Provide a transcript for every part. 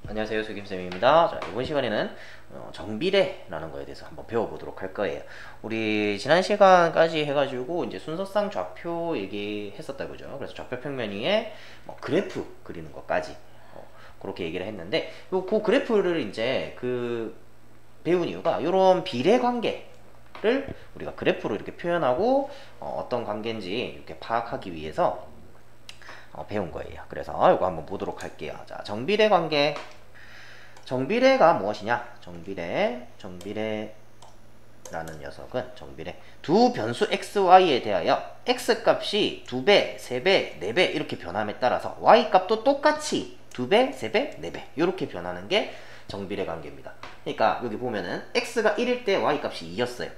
안녕하세요, 수김쌤입니다. 자, 이번 시간에는 정비례라는 거에 대해서 한번 배워보도록 할 거예요. 우리 지난 시간까지 해가지고 이제 순서상 좌표 얘기했었다 그죠? 그래서 좌표 평면 위에 뭐 그래프 그리는 것까지 그렇게 얘기를 했는데 그 그래프를 이제 배운 이유가 이런 비례 관계를 우리가 그래프로 이렇게 표현하고 어떤 관계인지 이렇게 파악하기 위해서 배운 거예요. 그래서 이거 한번 보도록 할게요. 자, 정비례 관계. 정비례가 무엇이냐? 정비례라는 녀석은 두 변수 x, y에 대하여 x 값이 2배, 3배, 4배 이렇게 변함에 따라서 y 값도 똑같이 2배, 3배, 4배 이렇게 변하는 게 정비례 관계입니다. 그러니까 여기 보면은 x가 1일 때 y 값이 2였어요.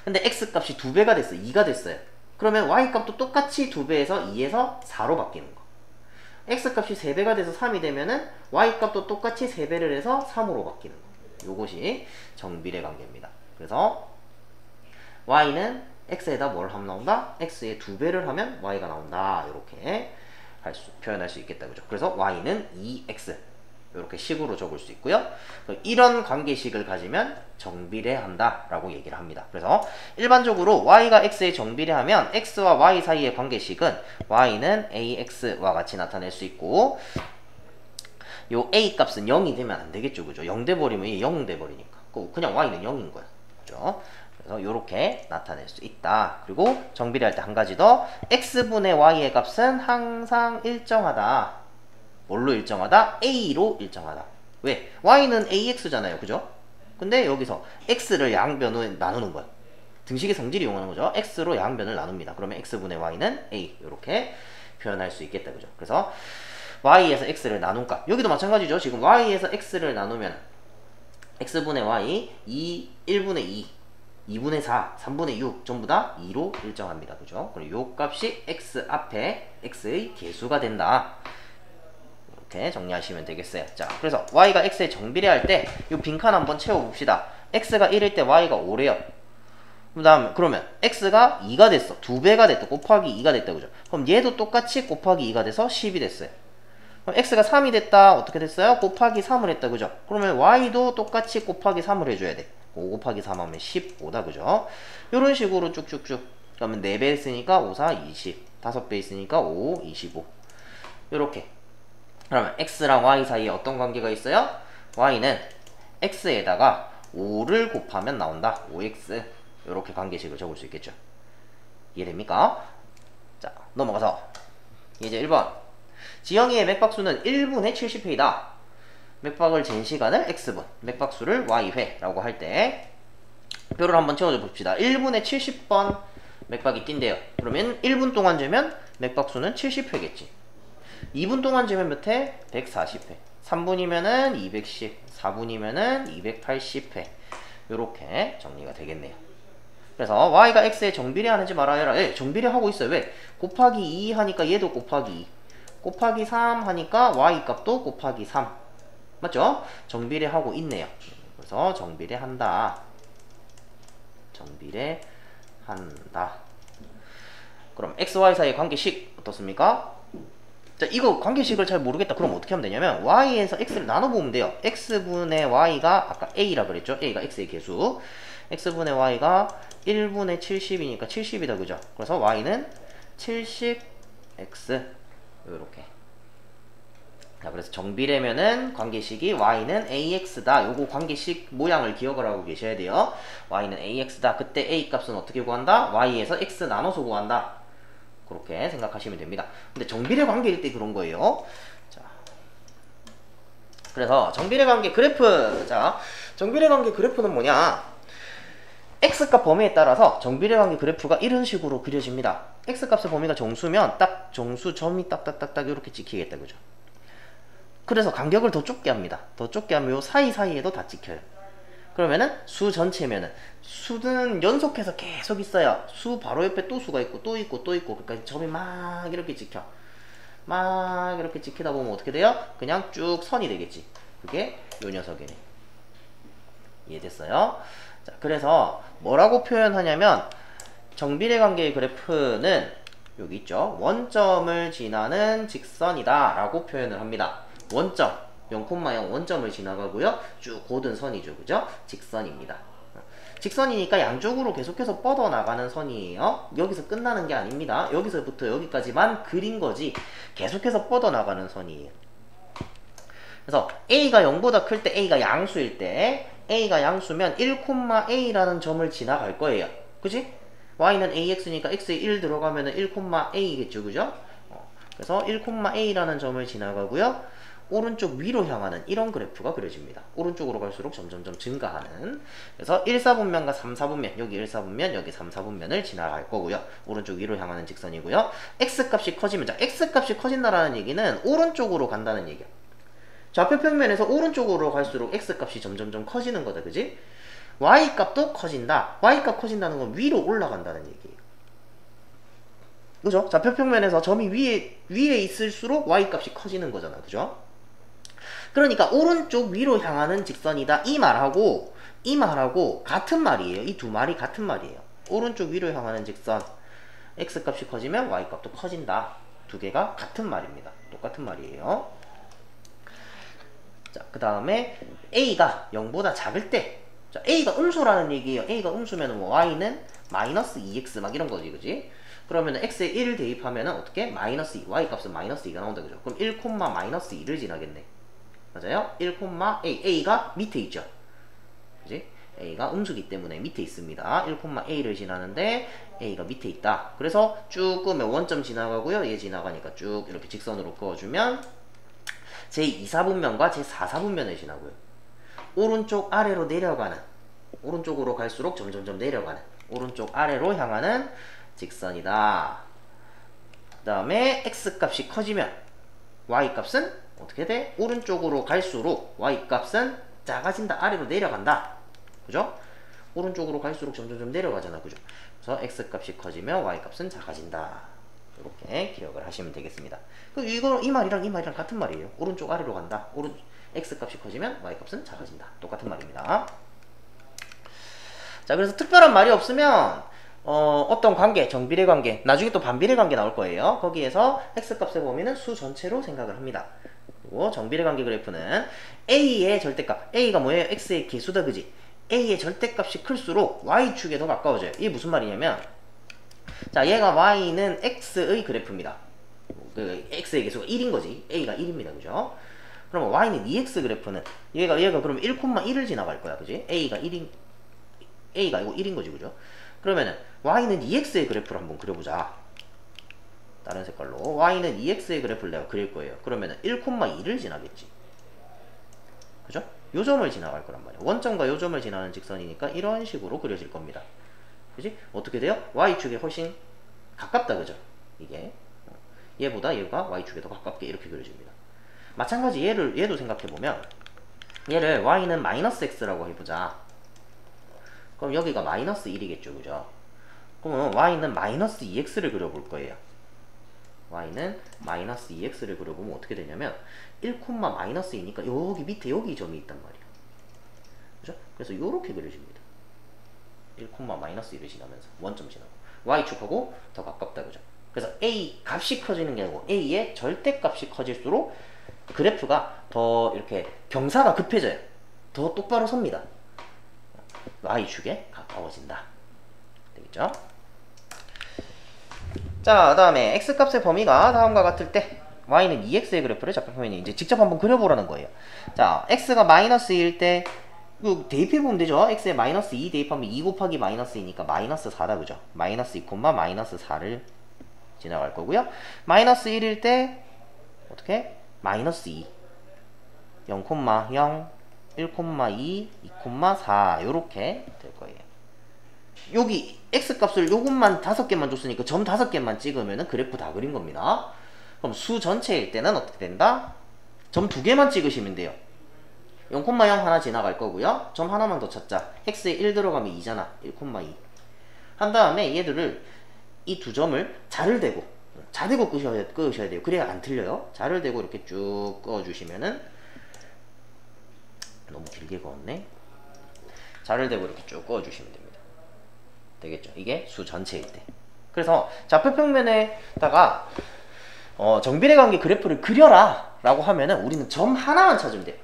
근데 x 값이 2배가 됐어요. 2가 됐어요. 그러면 y 값도 똑같이 2배에서 2에서 4로 바뀌는 거. x 값이 3배가 돼서 3이 되면은 y 값도 똑같이 3배를 해서 3으로 바뀌는 거. 요것이 정비례 관계입니다. 그래서 y는 x에다 뭘 하면 나온다? x에 2배를 하면 y가 나온다. 이렇게 표현할 수 있겠다. 그죠? 그래서 y는 2x. 이렇게 식으로 적을 수 있고요. 이런 관계식을 가지면 정비례한다 라고 얘기를 합니다. 그래서 일반적으로 y가 x에 정비례하면 x와 y 사이의 관계식은 y는 ax와 같이 나타낼 수 있고, 요 a 값은 0이 되면 안 되겠죠. 그죠? 0 돼버리면 0 돼버리니까 그냥 y는 0인 거야. 그죠? 그래서 이렇게 나타낼 수 있다. 그리고 정비례할 때 한 가지 더, x분의 y의 값은 항상 일정하다. 뭘로 일정하다? a로 일정하다. 왜? y는 ax잖아요. 그죠? 근데 여기서 x를 양변으로 나누는 거야. 등식의 성질을 이용하는 거죠. x로 양변을 나눕니다. 그러면 x분의 y는 a. 이렇게 표현할 수 있겠다. 그죠? 그래서 y에서 x를 나눈 값. 여기도 마찬가지죠. 지금 y에서 x를 나누면 x분의 y, 1분의 2, 2분의 4, 3분의 6 전부 다 2로 일정합니다. 그죠? 그리고 요 값이 x 앞에 x의 계수가 된다. 이렇게 정리하시면 되겠어요. 자, 그래서 y가 x에 정비례할 때 이 빈칸 한번 채워봅시다. x가 1일 때 y가 5래요. 그러면 x가 2가 됐어. 2배가 됐다. 곱하기 2가 됐다. 그죠? 그럼 얘도 똑같이 곱하기 2가 돼서 10이 됐어요. 그럼 x가 3이 됐다. 어떻게 됐어요? 곱하기 3을 했다. 그죠? 그러면 y도 똑같이 곱하기 3을 해줘야 돼. 5 곱하기 3 하면 15다. 그죠? 이런 식으로 쭉쭉쭉. 그러면 4배 했으니까 5, 4, 20. 5배 했으니까 5, 25. 요렇게. 그러면 x랑 y 사이에 어떤 관계가 있어요? y는 x에다가 5를 곱하면 나온다. 5x. 이렇게 관계식을 적을 수 있겠죠. 이해됩니까? 자, 넘어가서 이제 1번. 지영이의 맥박수는 1분의 70회이다. 맥박을 잰 시간을 x분, 맥박수를 y회라고 할 때 표를 한번 채워줘 봅시다. 1분의 70번 맥박이 뛴대요. 그러면 1분 동안 재면 맥박수는 70회겠지. 2분 동안 재면 몇 회? 140회. 3분이면은 210, 4분이면은 280회. 요렇게 정리가 되겠네요. 그래서 y가 x에 정비례하는지 말아야 해. 정비례하고 있어요. 왜? 곱하기 2 하니까 얘도 곱하기 2. 곱하기 3 하니까 y 값도 곱하기 3. 맞죠? 정비례하고 있네요. 그래서 정비례한다. 정비례한다. 그럼 x, y 사이의 관계식 어떻습니까? 자, 이거 관계식을 잘 모르겠다. 그럼 어떻게 하면 되냐면 y에서 x를 나눠보면 돼요. x분의 y가 아까 a라 그랬죠? a가 x의 계수. x분의 y가 1분의 70이니까 70이다. 그죠? 그래서 y는 70x. 요렇게. 자, 그래서 정비례면은 관계식이 y는 ax다. 요거 관계식 모양을 기억을 하고 계셔야 돼요. y는 ax다. 그때 a 값은 어떻게 구한다? y에서 x 나눠서 구한다. 그렇게 생각하시면 됩니다. 근데 정비례 관계일 때 그런 거예요. 자, 그래서 정비례 관계 그래프. 자, 정비례 관계 그래프는 뭐냐? x값 범위에 따라서 정비례 관계 그래프가 이런 식으로 그려집니다. x값의 범위가 정수면 딱 정수 점이 딱딱딱딱 이렇게 찍히겠다. 그죠? 그래서 간격을 더 좁게 합니다. 더 좁게 하면 요 사이사이에도 다 찍혀요. 그러면은 수 전체면은 수는 연속해서 계속 있어요. 수 바로 옆에 또 수가 있고 또 있고 또 있고, 그러니까 점이 막 이렇게 찍혀. 막 이렇게 찍히다 보면 어떻게 돼요? 그냥 쭉 선이 되겠지. 그게 요 녀석이네. 이해됐어요? 자, 그래서 뭐라고 표현하냐면 정비례 관계의 그래프는 여기 있죠. 원점을 지나는 직선이다 라고 표현을 합니다. 원점. 0,0 원점을 지나가고요. 쭉 고든 선이죠. 그죠? 직선입니다. 직선이니까 양쪽으로 계속해서 뻗어나가는 선이에요. 여기서 끝나는 게 아닙니다. 여기서부터 여기까지만 그린 거지 계속해서 뻗어나가는 선이에요. 그래서 A가 0보다 클 때 A가 양수일 때 A가 양수면 1,A라는 점을 지나갈 거예요. 그지? Y는 AX니까 X에 1 들어가면은 1,A겠죠. 그죠? 그래서 1,A라는 점을 지나가고요. 오른쪽 위로 향하는 이런 그래프가 그려집니다. 오른쪽으로 갈수록 점점점 증가하는. 그래서 1, 4분면과 3, 4분면, 여기 1, 4분면, 여기 3, 4분면을 지나갈 거고요. 오른쪽 위로 향하는 직선이고요. X값이 커지면, 자, X값이 커진다라는 얘기는 오른쪽으로 간다는 얘기야. 좌표 평면에서 오른쪽으로 갈수록 X값이 점점점 커지는 거다. 그지? Y값도 커진다. Y값 커진다는 건 위로 올라간다는 얘기예요. 그죠? 좌표 평면에서 점이 위에 있을수록 Y값이 커지는 거잖아. 그죠? 그러니까 오른쪽 위로 향하는 직선이다. 이 말하고 같은 말이에요. 이 두 말이 같은 말이에요. 오른쪽 위로 향하는 직선 X값이 커지면 Y값도 커진다. 두 개가 같은 말입니다. 똑같은 말이에요. 자, 그 다음에 A가 0보다 작을 때, 자, A가 음수라는 얘기예요. A가 음수면 뭐 Y는 마이너스 2X 막 이런 거지. 그지? 그러면 X에 1을 대입하면은 어떻게? 마이너스 2, Y값은 마이너스 2가 나온다. 그죠? 그럼 1, 마이너스 2를 지나겠네. 맞아요? 1, A, A가 밑에 있죠. 그지? A가 음수기 때문에 밑에 있습니다. 1, A를 지나는데 A가 밑에 있다. 그래서 쭉 끄면 원점 지나가고요. 얘 지나가니까 쭉 이렇게 직선으로 그어주면 제2, 4분면과 제4, 4분면을 지나고요. 오른쪽 아래로 내려가는, 오른쪽으로 갈수록 점점점 내려가는, 오른쪽 아래로 향하는 직선이다. 그 다음에 X값이 커지면 Y값은 어떻게 돼? 오른쪽으로 갈수록 Y값은 작아진다. 아래로 내려간다. 그죠? 오른쪽으로 갈수록 점점점 내려가잖아. 그죠? 그래서 X값이 커지면 Y값은 작아진다. 이렇게 기억을 하시면 되겠습니다. 이 말이랑 이 말이랑 같은 말이에요. 오른쪽 아래로 간다. X값이 커지면 Y값은 작아진다. 똑같은 말입니다. 자, 그래서 특별한 말이 없으면 어떤 관계, 정비례 관계, 나중에 또 반비례 관계 나올 거예요. 거기에서 X값의 범위는 수 전체로 생각을 합니다. 그리고 정비례 관계 그래프는 A의 절대값, A가 뭐예요? X의 개수다. 그지? A의 절대값이 클수록 Y축에 더 가까워져요. 이게 무슨 말이냐면, 자, 얘가 Y는 X의 그래프입니다. 그 X의 개수가 1인 거지. A가 1입니다. 그죠? 그러면 Y는 2X 그래프는 얘가 그러면 1,1을 지나갈 거야. 그지? A가 이거 1인 거지. 그죠? 그러면은 Y는 2X의 그래프를 한번 그려보자. 다른 색깔로 Y는 2X의 그래프를 내가 그릴 거예요. 그러면은 1,2를 지나겠지. 그죠? 요 점을 지나갈 거란 말이야. 원점과 요 점을 지나는 직선이니까 이런 식으로 그려질 겁니다. 그지? 어떻게 돼요? Y축에 훨씬 가깝다. 그죠? 이게 얘보다 얘가 Y축에 더 가깝게 이렇게 그려집니다. 마찬가지 얘도 생각해보면, 얘를 Y는 마이너스 X라고 해보자. 그럼 여기가 마이너스 1이겠죠. 그죠? 그러면 Y는 마이너스 2X를 그려볼 거예요. Y는 마이너스 2X를 그려보면 어떻게 되냐면 1, 마이너스 2니까 여기 밑에 여기 점이 있단 말이에요. 그죠? 그래서 요렇게 그려집니다. 1, 마이너스 1을 지나면서 원점 지나고 Y축하고 더 가깝다. 그죠? 그래서 A 값이 커지는 게 아니고 A의 절대값이 커질수록 그래프가 더 이렇게 경사가 급해져요. 더 똑바로 섭니다. Y축에 가까워진다. 되겠죠? 자, 그 다음에 X값의 범위가 다음과 같을 때 Y는 2X의 그래프를 좌표평면에 이제 직접 한번 그려보라는 거예요. 자, X가 마이너스 2일 때 이거 대입해보면 되죠? X에 마이너스 2 대입하면 2 곱하기 마이너스 2니까 마이너스 4다. 그죠? 마이너스 2, 마이너스 4를 지나갈 거고요. 마이너스 1일 때 어떻게? 마이너스 2 0, 1,2, 2,4 요렇게 될 거예요. 여기 X값을 요것만 5개만 줬으니까 점 5개만 찍으면 그래프 다 그린 겁니다. 그럼 수 전체일 때는 어떻게 된다? 점 2개만 찍으시면 돼요. 0,0 하나 지나갈 거고요. 점 하나만 더 찾자. X에 1 들어가면 2잖아. 1,2 한 다음에 얘들을 이 두 점을 자를 대고 끄셔야 돼요. 그래야 안 틀려요. 자를 대고 이렇게 쭉 그어주시면은, 너무 길게 그었네. 자를 대고 이렇게 쭉 그어주시면 됩니다. 되겠죠? 이게 수 전체일 때. 그래서 좌표평면에다가 정비례 관계 그래프를 그려라 라고 하면은 우리는 점 하나만 찾으면 돼요.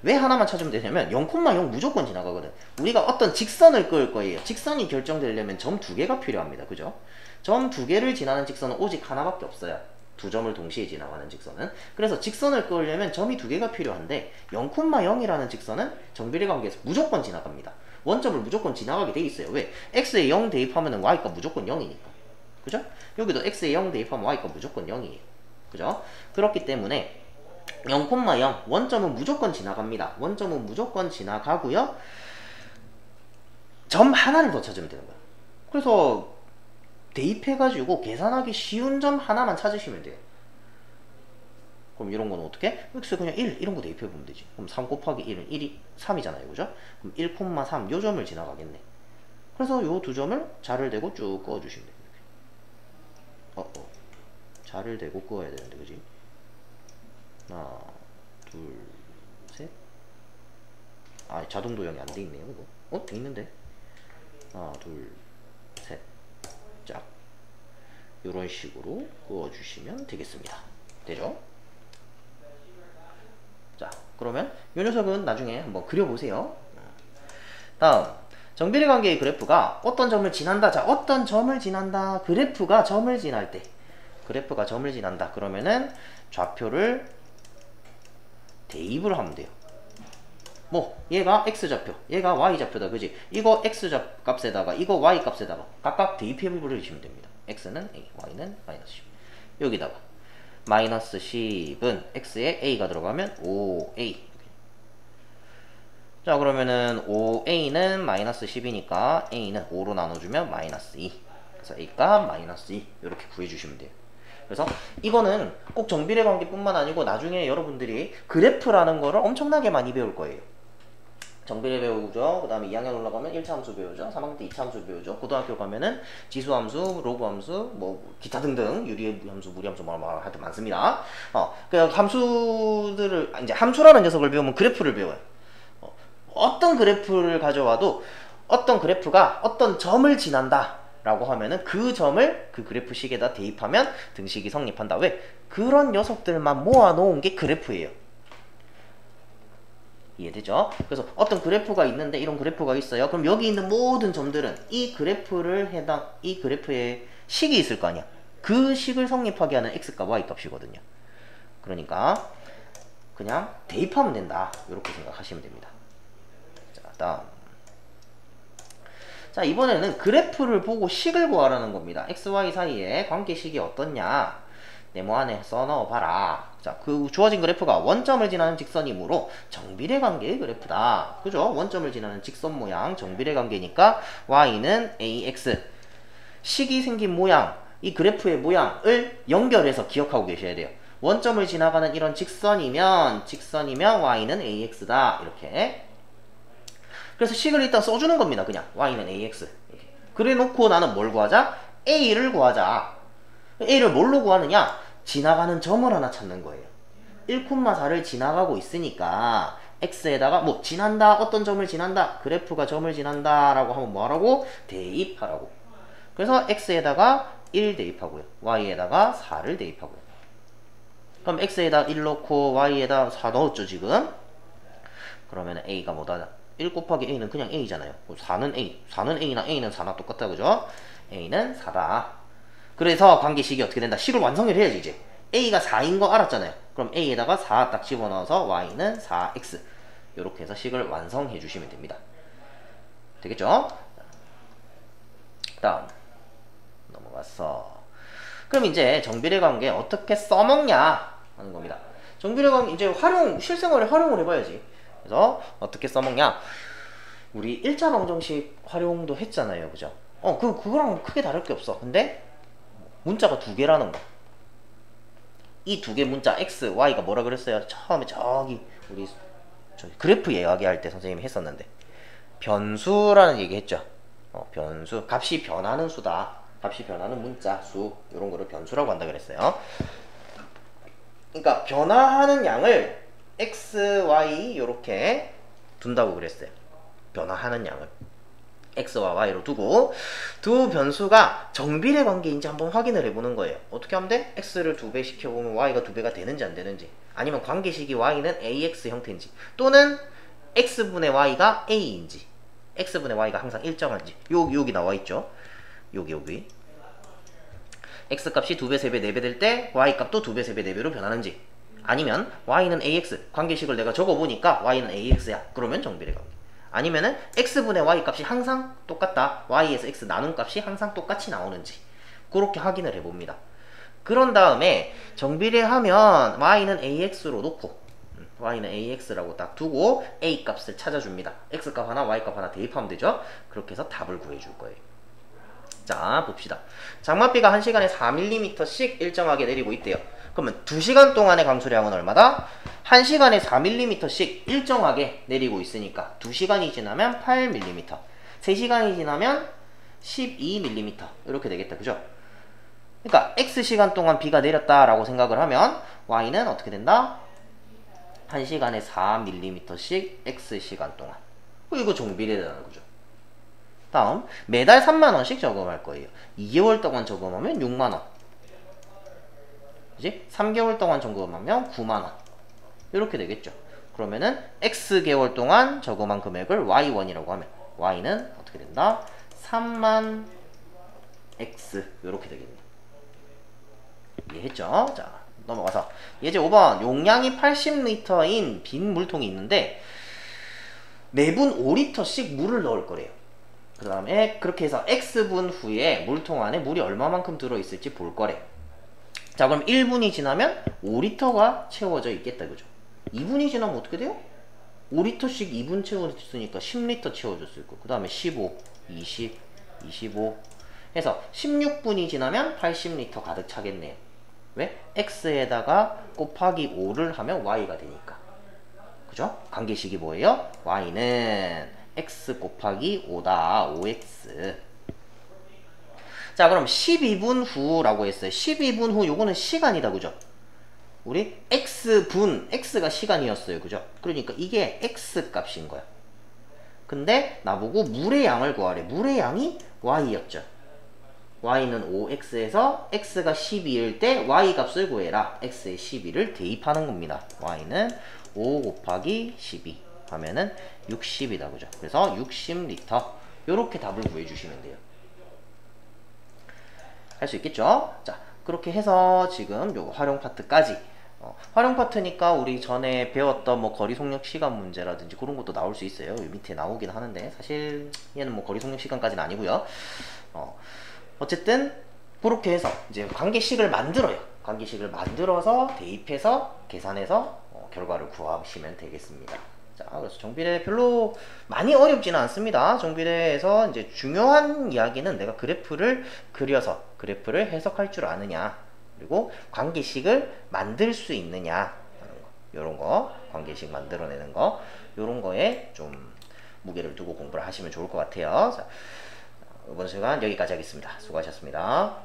왜 하나만 찾으면 되냐면 0,0 무조건 지나가거든. 우리가 어떤 직선을 그을 거예요. 직선이 결정되려면 점 두 개가 필요합니다. 그죠? 점 두 개를 지나는 직선은 오직 하나밖에 없어요. 두 점을 동시에 지나가는 직선은. 그래서 직선을 그으려면 점이 두 개가 필요한데 0,0이라는 직선은 정비례 관계에서 무조건 지나갑니다. 원점을 무조건 지나가게 돼 있어요. 왜? x에 0 대입하면 y가 무조건 0이니까. 그죠? 여기도 x에 0 대입하면 y가 무조건 0이에요. 그죠? 그렇기 때문에 0,0 원점은 무조건 지나갑니다. 원점은 무조건 지나가고요. 점 하나를 더 찾으면 되는 거예요. 그래서 대입해가지고 계산하기 쉬운 점 하나만 찾으시면 돼요. 그럼 이런 거는 어떻게? x 그냥 1 이런 거 대입해보면 되지. 그럼 3 곱하기 1은 1이 3이잖아요. 그죠? 그럼 1,3 요 점을 지나가겠네. 그래서 요 두 점을 자를 대고 쭉 그어주시면 돼요. 자를 대고 그어야 되는데, 그지? 하나, 둘, 셋. 자동 도형이 안 돼 있네요, 이거. 돼 있는데. 하나, 둘, 셋. 짝. 요런 식으로 그어주시면 되겠습니다. 되죠? 자, 그러면 요 녀석은 나중에 한번 그려보세요. 다음, 정비례 관계의 그래프가 어떤 점을 지난다. 자, 어떤 점을 지난다. 그래프가 점을 지날 때. 그래프가 점을 지난다. 그러면은 좌표를 대입을 하면 돼요. 얘가 x좌표, 얘가 y좌표다. 그지? 이거 x값에다가 이거 y값에다가 각각 대입해 버리시면 됩니다. x는 a, y는 마이너스 10. 여기다가 마이너스 10은 x에 a가 들어가면 5a. 자, 그러면은 5a는 마이너스 10이니까 a는 5로 나눠주면 마이너스 2. 그래서 a값 마이너스 2 이렇게 구해주시면 돼요. 그래서 이거는 꼭 정비례 관계뿐만 아니고 나중에 여러분들이 그래프라는 거를 엄청나게 많이 배울 거예요. 정비례 배우죠. 그 다음에 2학년 올라가면 1차 함수 배우죠. 3학년 때 2차 함수 배우죠. 고등학교 가면은 지수함수, 로그함수, 기타 등등 유리함수, 무리함수 하여튼 많습니다. 그 함수들을 이제 함수라는 녀석을 배우면 그래프를 배워요. 어떤 그래프를 가져와도 어떤 그래프가 어떤 점을 지난다 라고 하면은 그 점을 그 그래프식에다 대입하면 등식이 성립한다. 왜? 그런 녀석들만 모아놓은 게 그래프예요. 이해되죠? 그래서 어떤 그래프가 있는데 이런 그래프가 있어요. 그럼 여기 있는 모든 점들은 이 그래프의 식이 있을 거 아니야. 그 식을 성립하게 하는 x값, y값이거든요. 그러니까 그냥 대입하면 된다. 이렇게 생각하시면 됩니다. 자, 다음. 자, 이번에는 그래프를 보고 식을 구하라는 겁니다. x, y 사이에 관계식이 어떻냐? 네모 안에 써넣어봐라. 자, 그 주어진 그래프가 원점을 지나는 직선이므로 정비례 관계의 그래프다. 그죠? 원점을 지나는 직선 모양 정비례 관계니까 y는 ax. 식이 생긴 모양, 이 그래프의 모양을 연결해서 기억하고 계셔야 돼요. 원점을 지나가는 이런 직선이면 y는 ax다. 이렇게. 그래서 식을 일단 써주는 겁니다. 그냥 y는 ax. 그래 놓고 나는 뭘 구하자? a를 구하자. a를 뭘로 구하느냐? 지나가는 점을 하나 찾는 거예요. 1,4를 지나가고 있으니까 x에다가 지난다, 어떤 점을 지난다, 그래프가 점을 지난다 라고 하면 뭐하라고? 대입하라고. 그래서 x에다가 1 대입하고요, y에다가 4를 대입하고요. 그럼 x에다 1 넣고 y에다 4 넣었죠 지금. 그러면 a가 뭐다? 1 곱하기 a는 그냥 a잖아요. 4는 a, 4는 a나 a는 4나 똑같다. 그죠? a는 4다. 그래서 관계식이 어떻게 된다? 식을 완성을 해야지. 이제 a가 4인 거 알았잖아요. 그럼 a에다가 4 딱 집어넣어서 y는 4x 이렇게 해서 식을 완성해 주시면 됩니다. 되겠죠? 다음 넘어갔어. 그럼 이제 정비례 관계 어떻게 써먹냐 하는 겁니다. 정비례 관계 이제 실생활에 활용을 해봐야지. 그래서 어떻게 써먹냐? 우리 1차 방정식 활용도 했잖아요. 그죠? 그거랑 크게 다를 게 없어. 근데 문자가 두 개라는 거. 이 두 개 문자 x, y가 뭐라 그랬어요? 처음에 저기 우리 그래프 이야기할 때 선생님이 했었는데 변수라는 얘기 했죠. 변수, 값이 변하는 수다. 값이 변하는 문자, 수 이런 거를 변수라고 한다 그랬어요. 그러니까 변화하는 양을 x, y 이렇게 둔다고 그랬어요. 변화하는 양을. x와 y로 두고 두 변수가 정비례 관계인지 한번 확인을 해보는 거예요. 어떻게 하면 돼? x를 2배 시켜보면 y가 2배가 되는지 안 되는지, 아니면 관계식이 y는 ax 형태인지, 또는 x분의 y가 a인지, x분의 y가 항상 일정한지. 여기 나와 있죠. 여기 x 값이 2배, 3배, 4배 될 때 y 값도 2배, 3배, 4배로 변하는지, 아니면 y는 ax, 관계식을 내가 적어보니까 y는 ax야. 그러면 정비례 관계. 아니면은 x분의 y 값이 항상 똑같다. y에서 x 나눈 값이 항상 똑같이 나오는지, 그렇게 확인을 해봅니다. 그런 다음에 정비례하면 y는 ax로 놓고, y는 ax라고 딱 두고 a 값을 찾아줍니다. x 값 하나, y 값 하나 대입하면 되죠. 그렇게 해서 답을 구해줄 거예요. 자, 봅시다. 장맛비가 1시간에 4mm씩 일정하게 내리고 있대요. 그러면 2시간 동안의 강수량은 얼마다? 1시간에 4mm씩 일정하게 내리고 있으니까 2시간이 지나면 8mm, 3시간이 지나면 12mm 이렇게 되겠다. 그죠? 그러니까 X시간 동안 비가 내렸다라고 생각을 하면 Y는 어떻게 된다? 1시간에 4mm씩 X시간 동안. 이거 정비례라는 거죠. 다음, 매달 3만원씩 저금할 거예요. 2개월 동안 저금하면 6만원. 그지? 3개월 동안 저금하면 9만원. 이렇게 되겠죠. 그러면은 X개월 동안 저금한 금액을 Y1이라고 하면 Y는 어떻게 된다? 3만 X. 이렇게 되겠네요. 이해했죠? 자, 넘어가서 예제 5번. 용량이 80리터인 빈 물통이 있는데 매분 5리터씩 물을 넣을 거래요. 그 다음에 그렇게 해서 X분 후에 물통 안에 물이 얼마만큼 들어있을지 볼 거래. 자, 그럼 1분이 지나면 5리터가 채워져 있겠다. 그죠? 2분이 지나면 어떻게 돼요? 5리터씩 2분 채워졌으니까 10리터 채워졌을 거고, 그 다음에 15, 20, 25 해서 16분이 지나면 80리터 가득 차겠네요. 왜? X에다가 곱하기 5를 하면 Y가 되니까. 그죠? 관계식이 뭐예요? Y는 X 곱하기 5다. 5X. 자, 그럼 12분 후라고 했어요. 12분 후 요거는 시간이다. 그죠? 우리 X분, X가 시간이었어요. 그죠? 그러니까 이게 X 값인 거야. 근데 나보고 물의 양을 구하래. 물의 양이 Y였죠. Y는 5X에서 X가 12일 때 Y 값을 구해라. X에 12를 대입하는 겁니다. Y는 5 곱하기 12 하면은 60이다. 그죠? 그래서 60리터. 요렇게 답을 구해주시면 돼요. 할 수 있겠죠? 자, 그렇게 해서 지금 요 활용 파트까지. 활용 파트니까 우리 전에 배웠던 뭐 거리 속력 시간 문제라든지 그런 것도 나올 수 있어요. 요 밑에 나오긴 하는데 사실 얘는 뭐 거리 속력 시간까지는 아니고요. 어쨌든 그렇게 해서 이제 관계식을 만들어요. 관계식을 만들어서 대입해서 계산해서 결과를 구하시면 되겠습니다. 자, 그래서 정비례 별로 많이 어렵지는 않습니다. 정비례에서 이제 중요한 이야기는 내가 그래프를 그려서 그래프를 해석할 줄 아느냐, 그리고 관계식을 만들 수 있느냐 하는 거, 요런 거, 관계식 만들어내는 거, 요런 거에 좀 무게를 두고 공부를 하시면 좋을 것 같아요. 자, 이번 시간 여기까지 하겠습니다. 수고하셨습니다.